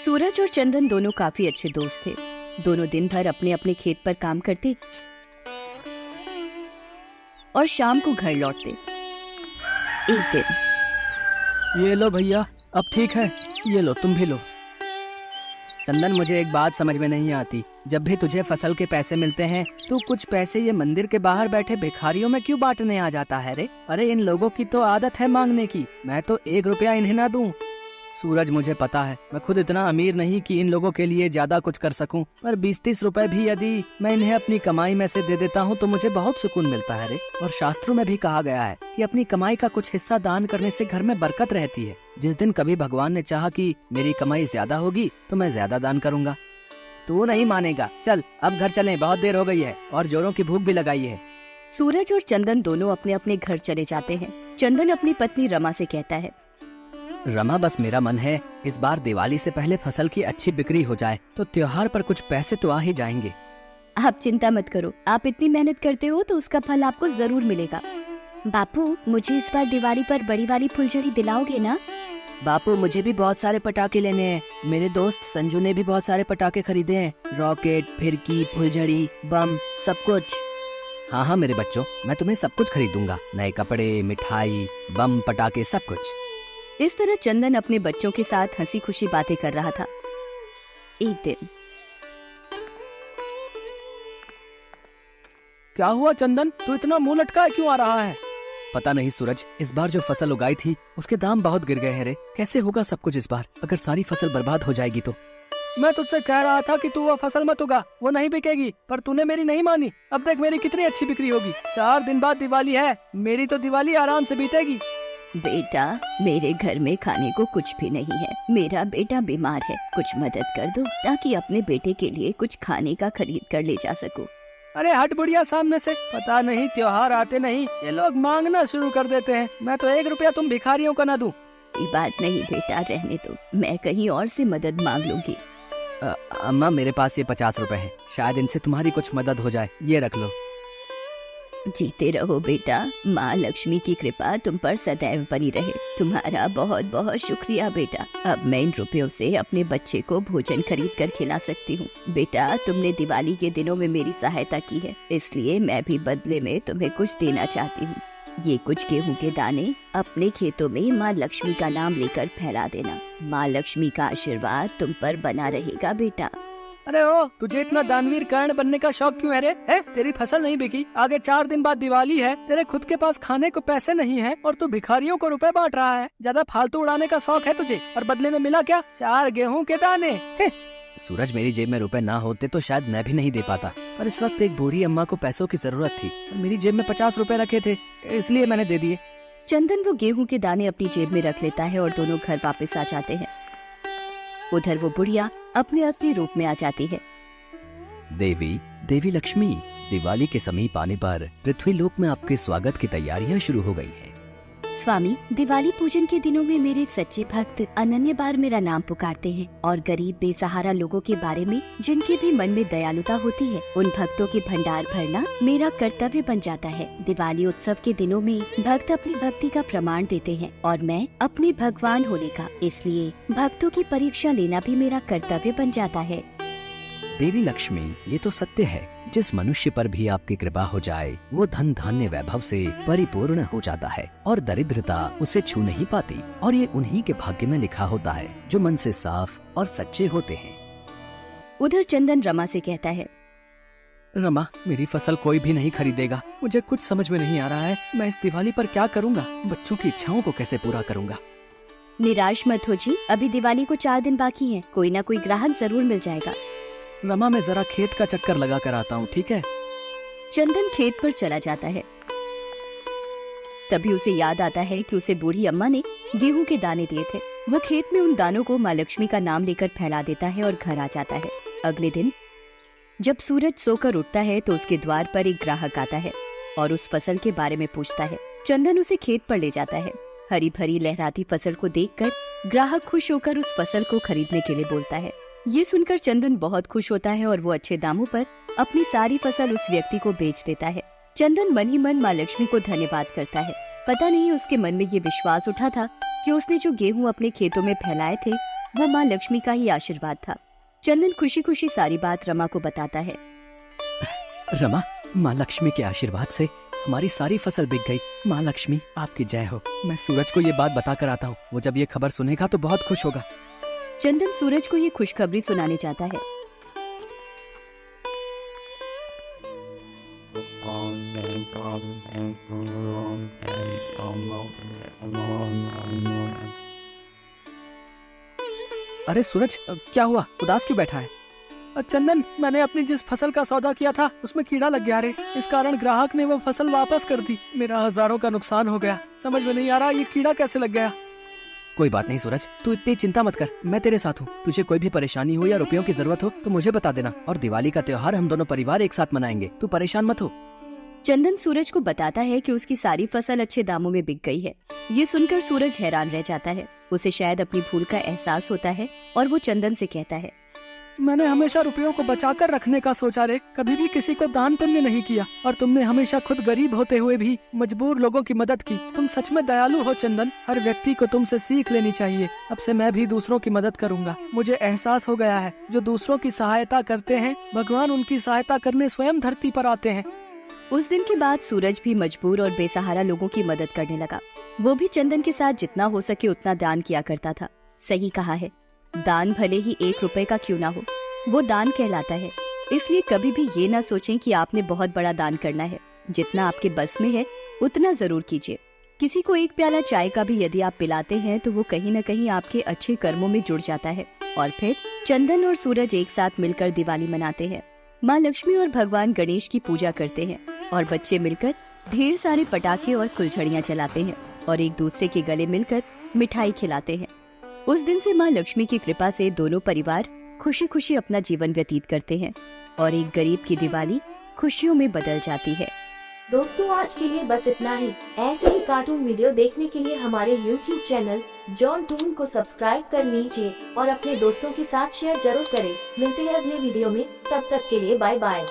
सूरज और चंदन दोनों काफी अच्छे दोस्त थे। दोनों दिन भर अपने अपने खेत पर काम करते और शाम को घर लौटते। एक दिन, ये लो भैया, अब ठीक है, ये लो, तुम भी लो। चंदन, मुझे एक बात समझ में नहीं आती, जब भी तुझे फसल के पैसे मिलते हैं तो कुछ पैसे ये मंदिर के बाहर बैठे भिखारियों में क्यों बांटने आ जाता है रे? अरे इन लोगों की तो आदत है मांगने की, मैं तो 1 रुपया इन्हें ना दूं। सूरज, मुझे पता है मैं खुद इतना अमीर नहीं कि इन लोगों के लिए ज्यादा कुछ कर सकूं, पर 20-30 रुपए भी यदि मैं इन्हें अपनी कमाई में से दे देता हूं तो मुझे बहुत सुकून मिलता है रे। और शास्त्रों में भी कहा गया है कि अपनी कमाई का कुछ हिस्सा दान करने से घर में बरकत रहती है। जिस दिन कभी भगवान ने चाहा कि मेरी कमाई ज्यादा होगी तो मैं ज्यादा दान करूंगा। तू नहीं मानेगा, चल अब घर चलें, बहुत देर हो गई है और जोरों की भूख भी लगाई है। सूरज और चंदन दोनों अपने अपने घर चले जाते हैं। चंदन अपनी पत्नी रमा से कहता है, रमा, बस मेरा मन है इस बार दिवाली से पहले फसल की अच्छी बिक्री हो जाए तो त्योहार पर कुछ पैसे तो आ ही जाएंगे। आप चिंता मत करो, आप इतनी मेहनत करते हो तो उसका फल आपको जरूर मिलेगा। बापू, मुझे इस बार दिवाली पर बड़ी वाली फुलझड़ी दिलाओगे ना? बापू, मुझे भी बहुत सारे पटाखे लेने हैं, मेरे दोस्त संजू ने भी बहुत सारे पटाखे खरीदे हैं, रॉकेट, फिरकी, फुलझड़ी, बम, सब कुछ। हाँ हाँ मेरे बच्चों, मैं तुम्हें सब कुछ खरीदूंगा, नए कपड़े, मिठाई, बम, पटाखे, सब कुछ। इस तरह चंदन अपने बच्चों के साथ हंसी खुशी बातें कर रहा था। एक दिन, क्या हुआ चंदन, तू इतना मुंह लटका क्यों आ रहा है? पता नहीं सूरज, इस बार जो फसल उगाई थी उसके दाम बहुत गिर गए हैं रे। कैसे होगा सब कुछ इस बार? अगर सारी फसल बर्बाद हो जाएगी तो। मैं तुझसे कह रहा था कि तू वो फसल मत उगा, वो नहीं बिकेगी, पर तूने मेरी नहीं मानी। अब देख मेरी कितनी अच्छी बिक्री होगी। 4 दिन बाद दिवाली है, मेरी तो दिवाली आराम से बीतेगी। बेटा, मेरे घर में खाने को कुछ भी नहीं है, मेरा बेटा बीमार है, कुछ मदद कर दो ताकि अपने बेटे के लिए कुछ खाने का खरीद कर ले जा सकूं। अरे हट बुढ़िया सामने से, पता नहीं त्योहार आते नहीं ये लोग मांगना शुरू कर देते हैं। मैं तो 1 रुपया तुम भिखारियों को ना दूं। ये बात नहीं बेटा, रहने दो, मैं कहीं और से मदद मांग लूंगी। अम्मा, मेरे पास ये 50 रुपए हैं, शायद इनसे तुम्हारी कुछ मदद हो जाए, ये रख लो। जीते रहो बेटा, माँ लक्ष्मी की कृपा तुम पर सदैव बनी रहे। तुम्हारा बहुत बहुत शुक्रिया बेटा। अब मैं इन रुपयों से अपने बच्चे को भोजन खरीद कर खिला सकती हूँ। बेटा, तुमने दिवाली के दिनों में मेरी सहायता की है, इसलिए मैं भी बदले में तुम्हें कुछ देना चाहती हूँ। ये कुछ गेहूं के दाने अपने खेतों में माँ लक्ष्मी का नाम लेकर फैला देना। माँ लक्ष्मी का आशीर्वाद तुम पर बना रहेगा बेटा। अरे ओ, तुझे इतना दानवीर कर्ण बनने का शौक क्यों है रे? तेरी फसल नहीं बिकी, आगे 4 दिन बाद दिवाली है, तेरे खुद के पास खाने को पैसे नहीं है और तू भिखारियों को रुपए बांट रहा है। ज्यादा फालतू उड़ाने का शौक है तुझे, और बदले में मिला क्या? 4 गेहूं के दाने। सूरज, मेरी जेब में रुपए ना होते तो शायद मैं भी नहीं दे पाता, पर इस वक्त एक बूढ़ी अम्मा को पैसों की जरूरत थी और मेरी जेब में 50 रुपए रखे थे, इसलिए मैंने दे दिए। चंदन वो गेहूं के दाने अपनी जेब में रख लेता है और दोनों घर वापस आ जाते हैं। उधर वो बुढ़िया अपने असली रूप में आ जाती है। देवी लक्ष्मी, दिवाली के समीप आने पर पृथ्वी लोक में आपके स्वागत की तैयारियां शुरू हो गई हैं। स्वामी, दिवाली पूजन के दिनों में मेरे सच्चे भक्त अनन्य बार मेरा नाम पुकारते हैं और गरीब बेसहारा लोगों के बारे में जिनके भी मन में दयालुता होती है, उन भक्तों के भंडार भरना मेरा कर्तव्य बन जाता है। दिवाली उत्सव के दिनों में भक्त अपनी भक्ति का प्रमाण देते हैं और मैं अपने भगवान होने का, इसलिए भक्तों की परीक्षा लेना भी मेरा कर्तव्य बन जाता है। देवी लक्ष्मी, ये तो सत्य है, जिस मनुष्य पर भी आपकी कृपा हो जाए वो धन धान्य वैभव से परिपूर्ण हो जाता है और दरिद्रता उसे छू नहीं पाती, और ये उन्हीं के भाग्य में लिखा होता है जो मन से साफ और सच्चे होते हैं। उधर चंदन रमा से कहता है, रमा, मेरी फसल कोई भी नहीं खरीदेगा, मुझे कुछ समझ में नहीं आ रहा है, मैं इस दिवाली पर क्या करूँगा, बच्चों की इच्छाओं को कैसे पूरा करूँगा। निराश मत हो जी, अभी दिवाली को 4 दिन बाकी हैं, कोई ना कोई ग्राहक जरूर मिल जाएगा। रमा, मैं जरा खेत का चक्कर लगा कर आता हूँ, ठीक है? चंदन खेत पर चला जाता है। तभी उसे याद आता है कि उसे बूढ़ी अम्मा ने गेहूं के दाने दिए थे। वह खेत में उन दानों को माँ लक्ष्मी का नाम लेकर फैला देता है और घर आ जाता है। अगले दिन जब सूरज सोकर उठता है तो उसके द्वार पर एक ग्राहक आता है और उस फसल के बारे में पूछता है। चंदन उसे खेत पर ले जाता है। हरी भरी लहराती फसल को देखकर ग्राहक खुश होकर उस फसल को खरीदने के लिए बोलता है। ये सुनकर चंदन बहुत खुश होता है और वो अच्छे दामों पर अपनी सारी फसल उस व्यक्ति को बेच देता है। चंदन मन ही मन माँ लक्ष्मी को धन्यवाद करता है। पता नहीं उसके मन में ये विश्वास उठा था कि उसने जो गेहूं अपने खेतों में फैलाए थे वो माँ लक्ष्मी का ही आशीर्वाद था। चंदन खुशी खुशी सारी बात रमा को बताता है। रमा, माँ लक्ष्मी के आशीर्वाद से हमारी सारी फसल बिक गई। माँ लक्ष्मी आपकी जय हो। मैं सूरज को ये बात बता कर आता हूँ, वो जब ये खबर सुनेगा तो बहुत खुश होगा। चंदन सूरज को ये खुशखबरी सुनाने जाता है। अरे सूरज, क्या हुआ? उदास क्यों बैठा है? चंदन, मैंने अपनी जिस फसल का सौदा किया था उसमें कीड़ा लग गया रे। इस कारण ग्राहक ने वो फसल वापस कर दी। मेरा हजारों का नुकसान हो गया। समझ में नहीं आ रहा ये कीड़ा कैसे लग गया। कोई बात नहीं सूरज, तू इतनी चिंता मत कर, मैं तेरे साथ हूँ। तुझे कोई भी परेशानी हो या रुपयों की जरूरत हो तो मुझे बता देना, और दिवाली का त्योहार हम दोनों परिवार एक साथ मनाएंगे। तू परेशान मत हो। चंदन सूरज को बताता है कि उसकी सारी फसल अच्छे दामों में बिक गई है। ये सुनकर सूरज हैरान रह जाता है। उसे शायद अपनी भूल का एहसास होता है और वो चंदन से कहता है, मैंने हमेशा रुपयों को बचाकर रखने का सोचा रे, कभी भी किसी को दान पुण्य नहीं किया। और तुमने हमेशा खुद गरीब होते हुए भी मजबूर लोगों की मदद की। तुम सच में दयालु हो चंदन। हर व्यक्ति को तुमसे सीख लेनी चाहिए। अब से मैं भी दूसरों की मदद करूंगा। मुझे एहसास हो गया है, जो दूसरों की सहायता करते हैं भगवान उनकी सहायता करने स्वयं धरती पर आते हैं। उस दिन के बाद सूरज भी मजबूर और बेसहारा लोगों की मदद करने लगा। वो भी चंदन के साथ जितना हो सके उतना दान किया करता था। सही कहा है, दान भले ही 1 रुपए का क्यों ना हो, वो दान कहलाता है। इसलिए कभी भी ये ना सोचें कि आपने बहुत बड़ा दान करना है। जितना आपके बस में है उतना जरूर कीजिए। किसी को 1 प्याला चाय का भी यदि आप पिलाते हैं तो वो कहीं न कहीं आपके अच्छे कर्मों में जुड़ जाता है। और फिर चंदन और सूरज एक साथ मिलकर दिवाली मनाते हैं। माँ लक्ष्मी और भगवान गणेश की पूजा करते हैं और बच्चे मिलकर ढेर सारे पटाखे और फुलझड़ियाँ चलाते हैं और एक दूसरे के गले मिलकर मिठाई खिलाते हैं। उस दिन से माँ लक्ष्मी की कृपा से दोनों परिवार खुशी खुशी अपना जीवन व्यतीत करते हैं और एक गरीब की दिवाली खुशियों में बदल जाती है। दोस्तों, आज के लिए बस इतना ही। ऐसे ही कार्टून वीडियो देखने के लिए हमारे YouTube चैनल जॉन टून को सब्सक्राइब कर लीजिए और अपने दोस्तों के साथ शेयर जरूर करें। मिलते हैं अगले वीडियो में, तब तक के लिए बाय बाय।